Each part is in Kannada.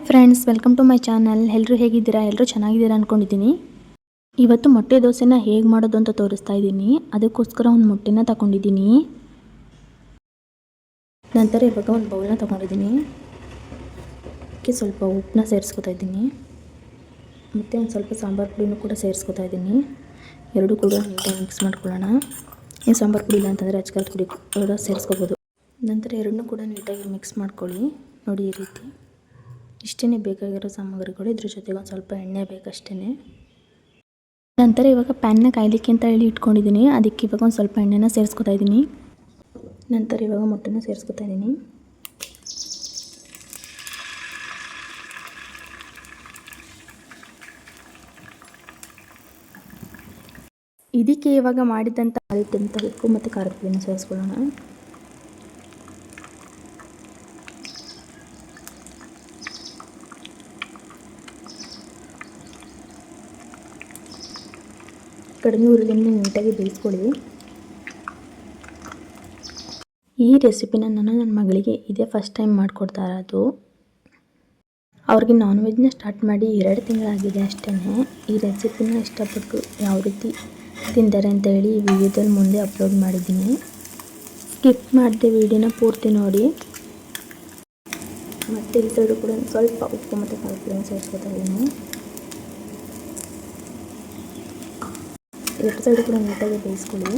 Friends, welcome to my channel. ಎಲ್ಲರೂ ಹೇಗಿದ್ದೀರಾ? ಎಲ್ಲರೂ ಚೆನ್ನಾಗಿದ್ದೀರಾ ಅಂದ್ಕೊಂಡಿದ್ದೀನಿ. ಇವತ್ತು ಮೊಟ್ಟೆ ದೋಸೆನ ಹೇಗೆ ಮಾಡೋದು ಅಂತ ತೋರಿಸ್ತಾ ಇದ್ದೀನಿ. ಅದಕ್ಕೋಸ್ಕರ ಒಂದು ಮೊಟ್ಟೆನ ತಗೊಂಡಿದ್ದೀನಿ. ನಂತರ ಇವಾಗ ಒಂದು ಬೌಲ್ನ ತೊಗೊಂಡಿದ್ದೀನಿ. ಅದಕ್ಕೆ ಸ್ವಲ್ಪ ಉಪ್ಪನ್ನ ಸೇರಿಸ್ಕೊತಾ ಇದ್ದೀನಿ. ಮತ್ತು ಒಂದು ಸ್ವಲ್ಪ ಸಾಂಬಾರು ಪುಡಿನೂ ಕೂಡ ಸೇರಿಸ್ಕೊತಾ ಇದ್ದೀನಿ. ಎರಡೂ ಕೂಡ ನೀಟಾಗಿ ಮಿಕ್ಸ್ ಮಾಡ್ಕೊಳ್ಳೋಣ. ಏನು ಸಾಂಬಾರು ಪುಡಿ ಇಲ್ಲ ಅಂತಂದರೆ ಅಚ್ಕಾರದ ಪುಡಿ ಕೂಡ ಸೇರಿಸ್ಕೋಬೋದು. ನಂತರ ಎರಡನ್ನೂ ಕೂಡ ನೀಟಾಗಿ ಮಿಕ್ಸ್ ಮಾಡ್ಕೊಳ್ಳಿ. ನೋಡಿ, ಈ ರೀತಿ ಇಷ್ಟೇ ಬೇಕಾಗಿರೋ ಸಾಮಗ್ರಿಗಳು. ಇದ್ರ ಜೊತೆಗೆ ಒಂದು ಸ್ವಲ್ಪ ಎಣ್ಣೆ ಬೇಕಷ್ಟೇ. ನಂತರ ಇವಾಗ ಪ್ಯಾನ್ನ ಕಾಯಲಿಕ್ಕೆ ಅಂತ ಹೇಳಿ ಇಟ್ಕೊಂಡಿದ್ದೀನಿ. ಅದಕ್ಕೆ ಇವಾಗ ಒಂದು ಸ್ವಲ್ಪ ಎಣ್ಣೆನ ಸೇರಿಸ್ಕೊತಾ ಇದ್ದೀನಿ. ನಂತರ ಇವಾಗ ಮೊಟ್ಟೆನ ಸೇರಿಸ್ಕೊತಾ ಇದ್ದೀನಿ. ಇದಕ್ಕೆ ಇವಾಗ ಮಾಡಿದಂಥ ಉಪ್ಪು ಮತ್ತು ಖಾರದ ಪುಡಿನ ಸೇರಿಸ್ಕೊಳ್ಳೋಣ. ಕಡಿಮೆ ಉರಿಲಿಂದ ನೀಟಾಗಿ ಬೇಯಿಸ್ಕೊಳ್ಳಿ. ಈ ರೆಸಿಪಿನ ನಾನು ನನ್ನ ಮಗಳಿಗೆ ಇದೇ ಫಸ್ಟ್ ಟೈಮ್ ಮಾಡಿಕೊಡ್ತಾ ಇರೋದು. ಅವ್ರಿಗೆ ನಾನ್ ವೆಜ್ನ ಸ್ಟಾರ್ಟ್ ಮಾಡಿ 2 ತಿಂಗಳಾಗಿದೆ ಅಷ್ಟೇ. ಈ ರೆಸಿಪಿನ ಇಷ್ಟಪಟ್ಟು ಯಾವ ರೀತಿ ತಿಂತಾರೆ ಅಂತ ಹೇಳಿ ಈ ವಿಡಿಯೋದಲ್ಲಿ ಮುಂದೆ ಅಪ್ಲೋಡ್ ಮಾಡಿದ್ದೀನಿ. ಸ್ಕಿಪ್ ಮಾಡದೆ ವಿಡಿಯೋನ ಪೂರ್ತಿ ನೋಡಿ. ಮತ್ತು ಈ ಸೈಡು ಕೂಡ ಸ್ವಲ್ಪ ಉಪ್ಪು ಮತ್ತು ಖಾರದ ಪುಡಿನ ಸೇರಿಸ್ಕೊತಾ ಇದ್ದೀನಿ. ಎರಡು ಸೈಡು ಕೂಡ ನೀಟಾಗಿ ಬೇಯಿಸ್ಕೊಳ್ಳಿ.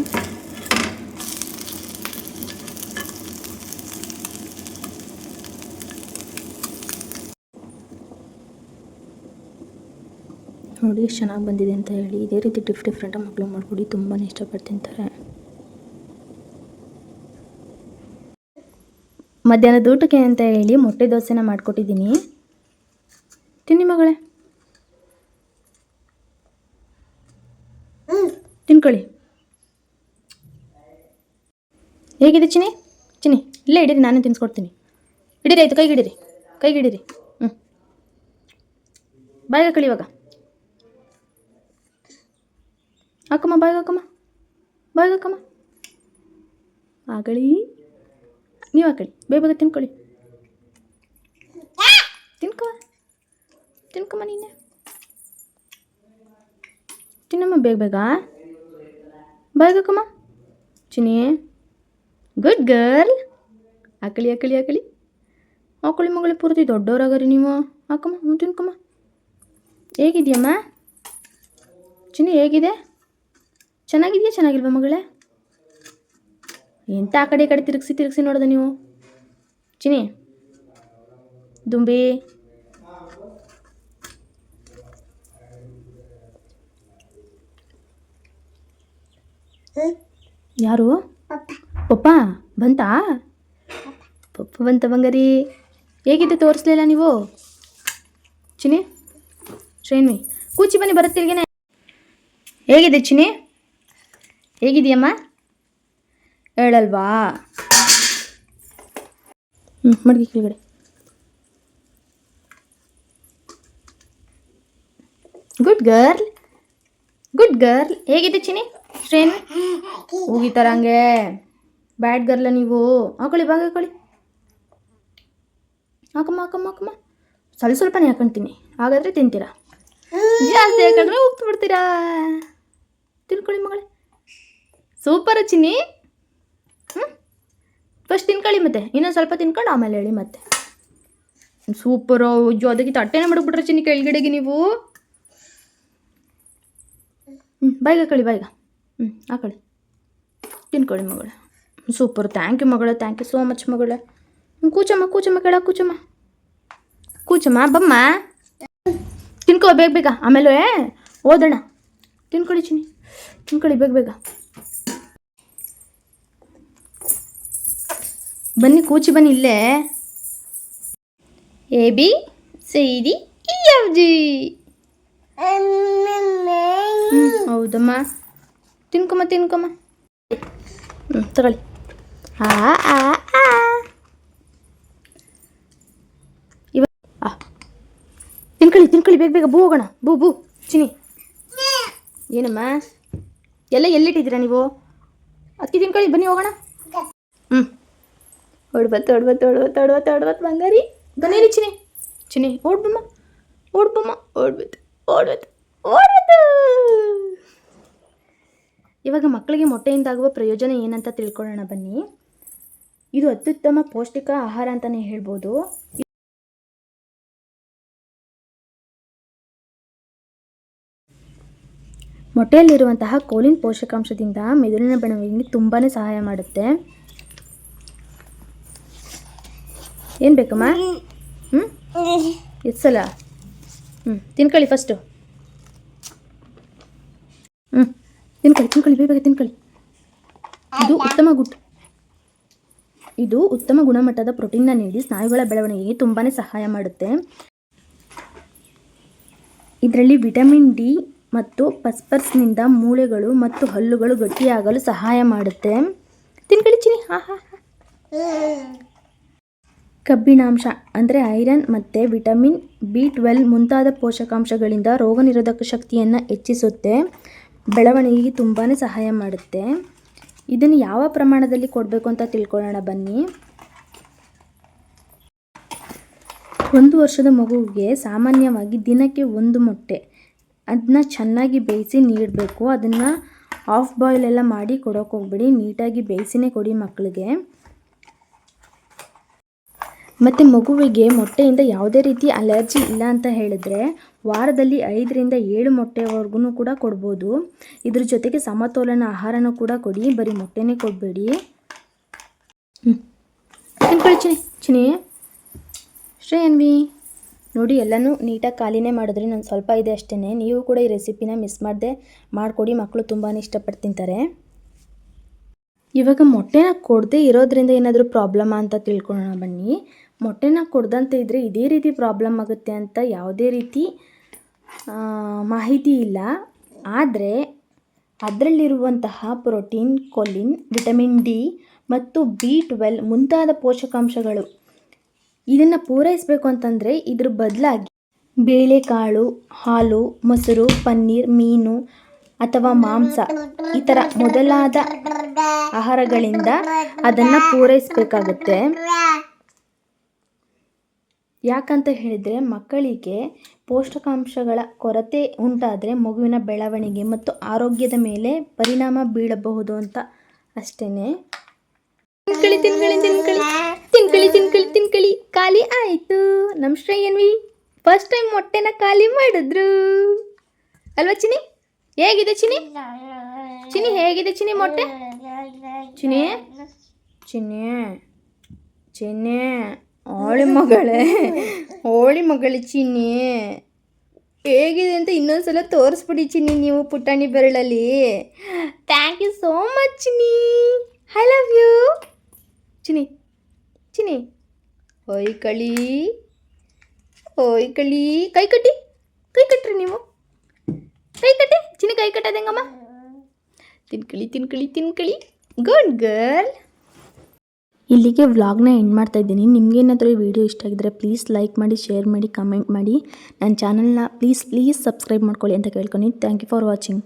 ನೋಡಿ ಎಷ್ಟು ಚೆನ್ನಾಗಿ ಬಂದಿದೆ ಅಂತ ಹೇಳಿ. ಇದೇ ರೀತಿ ಡಿಫ್ರೆಂಟಾಗಿ ಮಕ್ಕಳು ಮಾಡಿಕೊಡಿ, ತುಂಬಾ ಇಷ್ಟಪಟ್ಟು ತಿಂತಾರೆ. ಮಧ್ಯಾಹ್ನದ ಊಟಕ್ಕೆ ಅಂತ ಹೇಳಿ ಮೊಟ್ಟೆ ದೋಸೆನ ಮಾಡಿಕೊಟ್ಟಿದ್ದೀನಿ. ತಿನ್ನಿ ಮಗಳೇ, ತಿನ್ಕೊಳ್ಳಿ. ಹೇಗಿದೆ ಚಿನಿ? ಇಲ್ಲೇ ಇಡೀರಿ, ನಾನೇ ತಿನ್ನಿಸ್ಕೊಡ್ತೀನಿ. ಇಡೀರಿ, ಆಯಿತು, ಕೈಗಿಡಿರಿ. ಬಾಯಿಗೆ ಹಾಕೊಳ್ಳಿ. ಇವಾಗ ಹಾಕಮ್ಮ, ಬಾಯಿಗೆ ಹಾಕಮ್ಮ. ಆಗಳಿ, ನೀವು ಹಾಕೊಳ್ಳಿ. ಬೇಗ ತಿನ್ಕೊಳ್ಳಿ. ತಿನ್ಕಮ್ಮ ನೀನೆ. ತಿನ್ನಮ್ಮ ಬೇಗ. ಬಾಯಿಗೆ ಹಾಕಮ್ಮ ಚಿನಿ. Good girl. ಹಾಕೊಳ್ಳಿ ಮಗಳೇ, ಪೂರ್ತಿ ದೊಡ್ಡವರಾಗರಿ ನೀವು. ಹಾಕಮ್ಮ, ತಿನ್ಕಮ್ಮ. ಹೇಗಿದೆಯಮ್ಮ ಚಿನಿ? ಹೇಗಿದೆ? ಚೆನ್ನಾಗಿದೆಯಾ? ಚೆನ್ನಾಗಿಲ್ವಾ ಮಗಳೇ? ಎಂತ ಆ ಕಡೆ ಈ ಕಡೆ ತಿರುಗಿಸಿ ನೋಡಿದೆ ನೀವು? ಚಿನಿ ದುಂಬಿ, ಯಾರು? ಪಪ್ಪ ಬಂತಾ? ಪಪ್ಪ ಬಂತ ಬಂಗಾರಿ. ಹೇಗಿದೆ ತೋರಿಸ್ಲಿಲ್ಲ ನೀವು? ಚಿನಿ, ಶ್ರೇಣ್ವಿ, ಕೂಚಿ ಬನ್ನಿ, ಬರುತ್ತಿಲ್ಗೇನೆ. ಹೇಗಿದೆ ಚಿನಿ? ಹೇಗಿದೆಯಮ್ಮ? ಹೇಳಲ್ವಾ? ಮಡಗಿ ಕೆಳಗಡೆ. Good girl. ಹೇಗಿದೆ ಚಿನಿ? ಶ್ರೇಣ್ವಿ, ಹೋಗಿತಾರ ಹಂಗೆ. ಬ್ಯಾಡ್ ಗರ್ಲ ನೀವು. ಹಾಕೊಳ್ಳಿ, ಬಾಗ ಹಾಕೊಳ್ಳಿ. ಹಾಕಮ್ಮ. ಸ್ವಲ್ಪನೇ ಹಾಕೊಂತೀನಿ, ಹಾಗಾದರೆ ತಿಂತೀರಾ. ಜಾಸ್ತಿ ಹಾಕೊಂಡ್ರೆ ಉಪ್ಪು ಬಿಡ್ತೀರಾ. ತಿನ್ಕೊಳ್ಳಿ ಮಗಳೇ. ಸೂಪರು ಚಿನಿ. ಫಸ್ಟ್ ತಿನ್ಕೊಳ್ಳಿ, ಮತ್ತೆ ಇನ್ನೊಂದು ಸ್ವಲ್ಪ ತಿನ್ಕೊಂಡು ಆಮೇಲೆ ಹೇಳಿ ಮತ್ತೆ. ಸೂಪರು. ಅದಕ್ಕೆ ತಟ್ಟೆನೇ ಮಾಡಿಬಿಟ್ರೆ ಚಿನಿ ಕೆಳಗಡೆಗೆ ನೀವು. ಬಾಯಿಗೆ ಹಾಕೊಳ್ಳಿ. ಹಾಕೊಳ್ಳಿ, ತಿನ್ಕೊಳ್ಳಿ ಮಗಳೇ. ಸೂಪರ್. ಥ್ಯಾಂಕ್ ಯು ಮಗಳೇ, ಥ್ಯಾಂಕ್ ಯು ಸೋ ಮಚ್ ಮಗಳೇ. ಕೂಚಮ್ಮ ಕೆಳಗೆ ಕೂಚಮ್ಮ ಬಮ್ಮ. ತಿನ್ಕೋ ಬೇಗ. ಆಮೇಲೆ ಓದೋಣ. ತಿನ್ಕೊಳ್ಳಿ ಚಿನಿ, ತಿನ್ಕೊಳ್ಳಿ ಬೇಗ. ಬನ್ನಿ, ಕೂಚಿ ಬನ್ನಿ ಇಲ್ಲೇ. ABCD EFG. ಹೌದಮ್ಮ. ತಿನ್ಕೊಮ್ಮ. ತಗೊಳ್ಳಿ. ತಿನ್ಕೊಳ್ಳಿ ಬೇಗ. ಬೂ ಹೋಗೋಣ. ಬೂ ಚಿನಿ. ಏನಮ್ಮ ಎಲ್ಲ ಎಲ್ಲಿಟ್ಟಿದ್ದೀರಾ ನೀವು? ಅದಕ್ಕೆ ತಿನ್ಕೊಳ್ಳಿ, ಬನ್ನಿ ಹೋಗೋಣ. ಹೊಡ್ಬತ್ತು ಬಂಗಾರಿ. ಬನ್ನಿ ಚಿನಿ. ಚಿನಿ ಓಡ್ಬಮ್ಮ ಓಡ್ಬಮ್ಮ ಓಡ್ಬೋದು ಓಡ್ಬೋದು ಓಡ್ಬೋದು. ಇವಾಗ ಮಕ್ಕಳಿಗೆ ಮೊಟ್ಟೆಯಿಂದಾಗುವ ಪ್ರಯೋಜನ ಏನಂತ ತಿಳ್ಕೊಳ್ಳೋಣ ಬನ್ನಿ. ಇದು ಅತ್ಯುತ್ತಮ ಪೌಷ್ಟಿಕ ಆಹಾರ ಅಂತಲೇ ಹೇಳ್ಬೋದು. ಮೊಟ್ಟೆಯಲ್ಲಿರುವಂತಹ ಕೋಲಿನ್ ಪೋಷಕಾಂಶದಿಂದ ಮೆದುಳಿನ ಬೆಳವಣಿಗೆಗೆ ತುಂಬಾ ಸಹಾಯ ಮಾಡುತ್ತೆ. ಏನು ಬೇಕಮ್ಮ? ಎಸ್ಸಲ ತಿನ್ಕೊಳ್ಳಿ ಫಸ್ಟು. ತಿನ್ಕೊಳ್ಳಿ ಬೇಗ ತಿನ್ಕೊಳ್ಳಿ. ಇದು ಉತ್ತಮ ಗುಣಮಟ್ಟದ ಪ್ರೋಟೀನ್ನ ನೀಡಿ ಸ್ನಾಯುಗಳ ಬೆಳವಣಿಗೆಗೆ ತುಂಬಾ ಸಹಾಯ ಮಾಡುತ್ತೆ. ಇದರಲ್ಲಿ ವಿಟಮಿನ್ ಡಿ ಮತ್ತು ಫಾಸ್ಫರಸ್ನಿಂದ ಮೂಳೆಗಳು ಮತ್ತು ಹಲ್ಲುಗಳು ಗಟ್ಟಿಯಾಗಲು ಸಹಾಯ ಮಾಡುತ್ತೆ. ತಿನ್ಕೊಳ್ಳಿ ಚಿನಿ. ಕಬ್ಬಿಣಾಂಶ ಅಂದರೆ ಐರನ್ ಮತ್ತು ವಿಟಮಿನ್ B12 ಮುಂತಾದ ಪೋಷಕಾಂಶಗಳಿಂದ ರೋಗನಿರೋಧಕ ಶಕ್ತಿಯನ್ನು ಹೆಚ್ಚಿಸುತ್ತೆ. ಬೆಳವಣಿಗೆಗೆ ತುಂಬಾ ಸಹಾಯ ಮಾಡುತ್ತೆ. ಇದನ್ನು ಯಾವ ಪ್ರಮಾಣದಲ್ಲಿ ಕೊಡಬೇಕು ಅಂತ ತಿಳ್ಕೊಳ್ಳೋಣ ಬನ್ನಿ. 1 ವರ್ಷದ ಮಗುವಿಗೆ ಸಾಮಾನ್ಯವಾಗಿ ದಿನಕ್ಕೆ 1 ಮೊಟ್ಟೆ ಅದನ್ನ ಚೆನ್ನಾಗಿ ಬೇಯಿಸಿ ನೀಡಬೇಕು. ಅದನ್ನು ಹಾಫ್ ಬಾಯ್ಲ್ ಎಲ್ಲ ಮಾಡಿ ಕೊಡೋಕೆ ಹೋಗ್ಬೇಡಿ, ನೀಟಾಗಿ ಬೇಯಿಸಿನೇ ಕೊಡಿ ಮಕ್ಕಳಿಗೆ. ಮತ್ತು ಮಗುವಿಗೆ ಮೊಟ್ಟೆಯಿಂದ ಯಾವುದೇ ರೀತಿ ಅಲರ್ಜಿ ಇಲ್ಲ ಅಂತ ಹೇಳಿದ್ರೆ ವಾರದಲ್ಲಿ 5 ರಿಂದ 7 ಮೊಟ್ಟೆವರೆಗೂ ಕೂಡ ಕೊಡ್ಬೋದು. ಇದ್ರ ಜೊತೆಗೆ ಸಮತೋಲನ ಆಹಾರನೂ ಕೂಡ ಕೊಡಿ, ಬರೀ ಮೊಟ್ಟೆನೇ ಕೊಡಬೇಡಿ. ತಿನ್ಕೊಳ್ಳಿ ಚಿನಿ. ಶ್ರೇಯನ್ವಿ ನೋಡಿ, ಎಲ್ಲನೂ ನೀಟಾಗಿ ಖಾಲಿನೇ ಮಾಡಿದ್ರಿ. ನಾನು ಸ್ವಲ್ಪ ಇದೆ ಅಷ್ಟೇ. ನೀವು ಕೂಡ ಈ ರೆಸಿಪಿನ ಮಿಸ್ ಮಾಡದೆ ಮಾಡಿಕೊಡಿ, ಮಕ್ಕಳು ತುಂಬಾ ಇಷ್ಟಪಟ್ಟು ತಿಂತಾರೆ. ಇವಾಗ ಮೊಟ್ಟೆನ ಕೊಡದೇ ಇರೋದ್ರಿಂದ ಏನಾದರೂ ಪ್ರಾಬ್ಲಮ್ ಅಂತ ತಿಳ್ಕೊಳ್ಳೋಣ ಬನ್ನಿ. ಮೊಟ್ಟೆನ ಕೊಡದಂತೆ ಇದ್ದರೆ ಇದೇ ರೀತಿ ಪ್ರಾಬ್ಲಮ್ ಆಗುತ್ತೆ ಅಂತ ಯಾವುದೇ ರೀತಿ ಮಾಹಿತಿ ಇಲ್ಲ. ಆದರೆ ಅದರಲ್ಲಿರುವಂತಹ ಪ್ರೋಟೀನ್, ಕೊಲಿನ್, ವಿಟಮಿನ್ ಡಿ ಮತ್ತು B12 ಮುಂತಾದ ಪೋಷಕಾಂಶಗಳು ಇದನ್ನು ಪೂರೈಸಬೇಕು ಅಂತಂದರೆ ಇದ್ರ ಬದಲಾಗಿ ಬೇಳೆಕಾಳು, ಹಾಲು, ಮೊಸರು, ಪನ್ನೀರ್, ಮೀನು ಅಥವಾ ಮಾಂಸ ಈ ಥರ ಮೊದಲಾದ ಆಹಾರಗಳಿಂದ ಅದನ್ನು ಪೂರೈಸಬೇಕಾಗುತ್ತೆ. ಯಾಕಂತ ಹೇಳಿದರೆ ಮಕ್ಕಳಿಗೆ ಪೋಷಕಾಂಶಗಳ ಕೊರತೆ ಉಂಟಾದರೆ ಮಗುವಿನ ಬೆಳವಣಿಗೆ ಮತ್ತು ಆರೋಗ್ಯದ ಮೇಲೆ ಪರಿಣಾಮ ಬೀಳಬಹುದು ಅಂತ ಅಷ್ಟೇ. ತಿನ್ಕೊಳ್ಳಿ. ಖಾಲಿ ಆಯಿತು. ನಮ್ಮ ಶ್ರೇಯನ್ವಿ ಫಸ್ಟ್ ಟೈಮ್ ಮೊಟ್ಟೆನ ಖಾಲಿ ಮಾಡಿದ್ರು ಅಲ್ವಾ ಚಿನಿ? ಹೇಗಿದೆ ಚಿನಿ? ಹೇಗಿದೆ ಚಿನಿ ಮೊಟ್ಟೆ? ಚಿನಿ ಹೋಳಿ ಮಗಳೇ ಚಿನ್ನಿ, ಹೇಗಿದೆ ಅಂತ ಇನ್ನೊಂದ್ಸಲ ತೋರಿಸ್ಬಿಡಿ ಚಿನ್ನಿ ನೀವು ಪುಟಾಣಿ ಬೆರಳಲ್ಲಿ. Thank you so much Chinni, I love you. ಚಿನ್ನಿ ಹೋಯ್ ಕಳಿ. ಕೈ ಕಟ್ಟ್ರಿ ನೀವು. ಕೈ ಕಟ್ಟಿ ಚಿನ್ನಿ, ಕೈ ಕಟ್ಟೋದೆಂಗಮ್ಮ? ತಿನ್ಕೊಳ್ಳಿ. Good girl. ಇಲ್ಲಿಗೆ ವ್ಲಾಗ್ನ ಎಂಡ್ ಮಾಡ್ತಾ ಇದ್ದೀನಿ. ನಿಮಗೇನಾದರೂ ಈ ವಿಡಿಯೋ ಇಷ್ಟ ಆಗಿದ್ರೆ ಪ್ಲೀಸ್ ಲೈಕ್ ಮಾಡಿ, ಶೇರ್ ಮಾಡಿ, ಕಮೆಂಟ್ ಮಾಡಿ. ನನ್ನ ಚಾನಲ್ನ ಪ್ಲೀಸ್ ಸಬ್ಸ್ಕ್ರೈಬ್ ಮಾಡ್ಕೊಳ್ಳಿ ಅಂತ ಕೇಳ್ತೀನಿ. Thank you for watching.